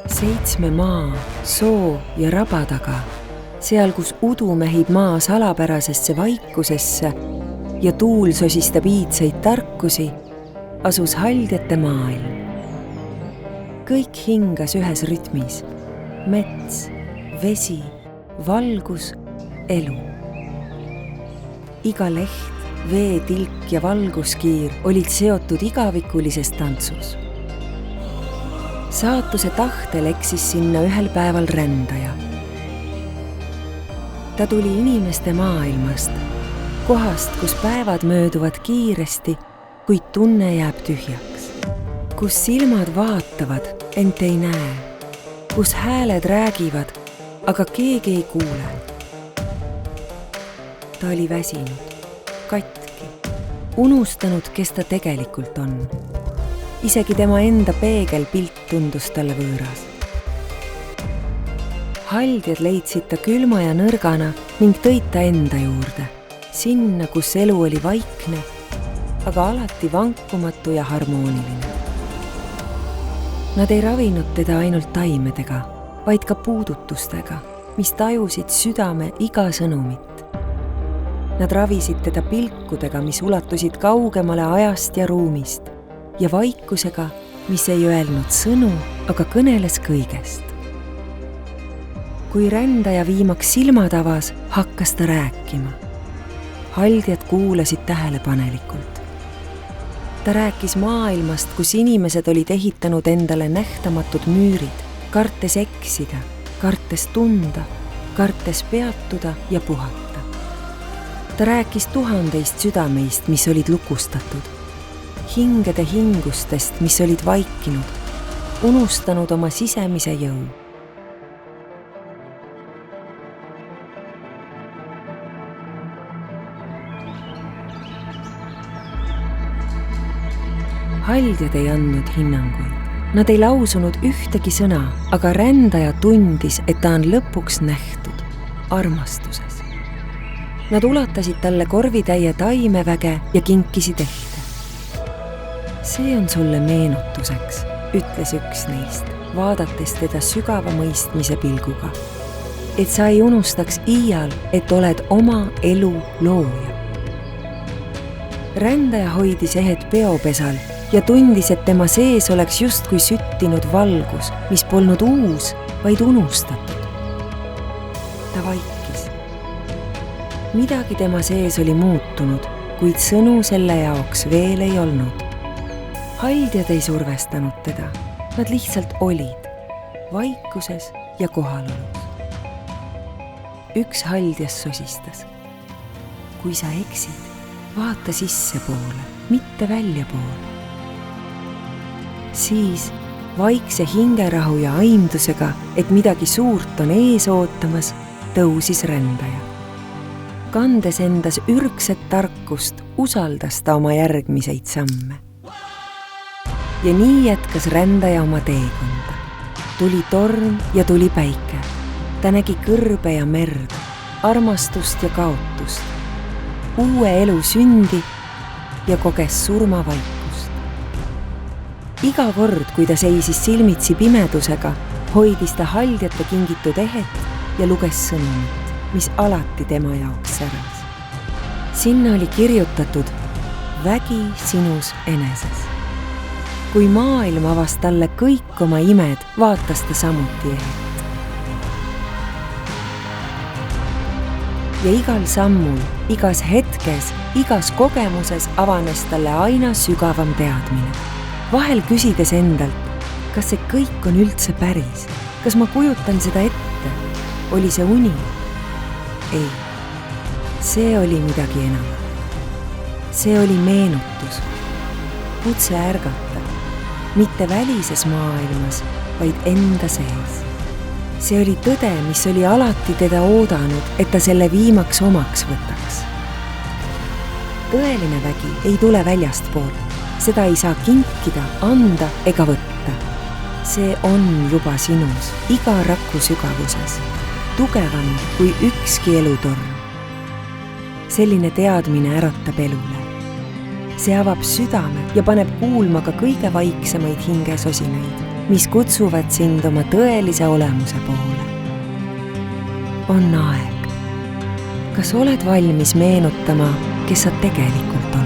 7 maa, soo ja raba taga, seal, kus udu mehib maa salapärasesse vaikusesse ja tuul sosistab iidseid tarkusi, asus haldjate maailm. Kõik hingas ühes rütmis. Mets, vesi, valgus, elu. Iga leht, veetilk ja valguskiir olid seotud igavikulises tantsus. Saatuse tahtel eksis sinna ühel päeval rändaja. Ta tuli inimeste maailmast, kohast, kus päevad mööduvad kiiresti, kuid tunne jääb tühjaks. Kus silmad vaatavad, ent ei näe. Kus hääled räägivad, aga keegi ei kuule. Ta oli väsinud, katki, unustanud, kes ta tegelikult on. Isegi tema enda peegelpilt tundus talle võõras. Haldjad leidsid ta külma ja nõrgana ning tõid ta enda juurde, sinna, kus elu oli vaikne, aga alati vankumatu ja harmooniline. Nad ei ravinud teda ainult taimedega, vaid ka puudutustega, mis tajusid südame iga sõnumit. Nad ravisid teda pilkudega, mis ulatusid kaugemale ajast ja ruumist, ja vaikusega, mis ei öelnud sõnu, aga kõneles kõigest. Kui rändaja viimaks silmad avas, hakkas ta rääkima. Haldjad kuulasid tähelepanelikult. Ta rääkis maailmast, kus inimesed olid ehitanud endale nähtamatud müürid, kartes eksida, kartes tunda, kartes peatuda ja puhata. Ta rääkis 1000 südameist, mis olid lukustatud, hingede hingustest, mis olid vaikinud, unustanud oma sisemise jõu. Haldjad ei andnud hinnanguid. Nad ei lausunud ühtegi sõna, aga rändaja tundis, et ta on lõpuks nähtud armastuses. Nad ulatasid talle korvitäie taimeväge ja kinkisid ehte. See on sulle meenutuseks, ütles üks neist, vaadates teda sügava mõistmise pilguga. Et sa ei unustaks iial, et oled oma elu looja. Rändaja hoidis ehet peopesal ja tundis, et tema sees oleks justkui süttinud valgus, mis polnud uus, vaid unustatud. Ta vaikis. Midagi tema sees oli muutunud, kuid sõnu selle jaoks veel ei olnud. Haldjad ei survestanud teda, nad lihtsalt olid, vaikuses ja kohalolus. Üks haldjas sosistas. Kui sa eksid, vaata sissepoole, mitte väljapoole. Siis vaikse hingerahu ja aimdusega, et midagi suurt on ees ootamas, tõusis rändaja. Kandes endas ürgset tarkust, usaldas ta oma järgmiseid samme. Ja nii jätkas rändaja oma teekonda. Tuli torm ja tuli päike. Ta nägi kõrbe ja merd, armastust ja kaotust, uue elu sündi ja koges surmavaikust. Iga kord, kui ta seisis silmitsi pimedusega, hoidis ta haldjate kingitud ehet ja luges sõnumit, mis alati tema jaoks säras. Sinna oli kirjutatud vägi sinus eneses. Kui maailm avas talle kõik oma imed, vaatas ta samuti ehet. Ja igal sammul, igas hetkes, igas kogemuses avanes talle aina sügavam teadmine. Vahel küsides endalt, kas see kõik on üldse päris? Kas ma kujutan seda ette? Oli see uni? Ei, see oli midagi enam. See oli meenutus, kutse ärgata, mitte välises maailmas, vaid enda sees. See oli tõde, mis oli alati teda oodanud, et ta selle viimaks omaks võtaks. Tõeline vägi ei tule väljast poolt. Seda ei saa kinkida, anda ega võtta. See on juba sinus, iga raku sügavuses, tugevam kui ükski elutorm. Selline teadmine äratab elule. See avab südame ja paneb kuulma ka kõige vaiksemaid hingesosinaid. mis kutsuvad sind oma tõelise olemuse poole. On aeg. Kas oled valmis meenutama, kes sa tegelikult oled?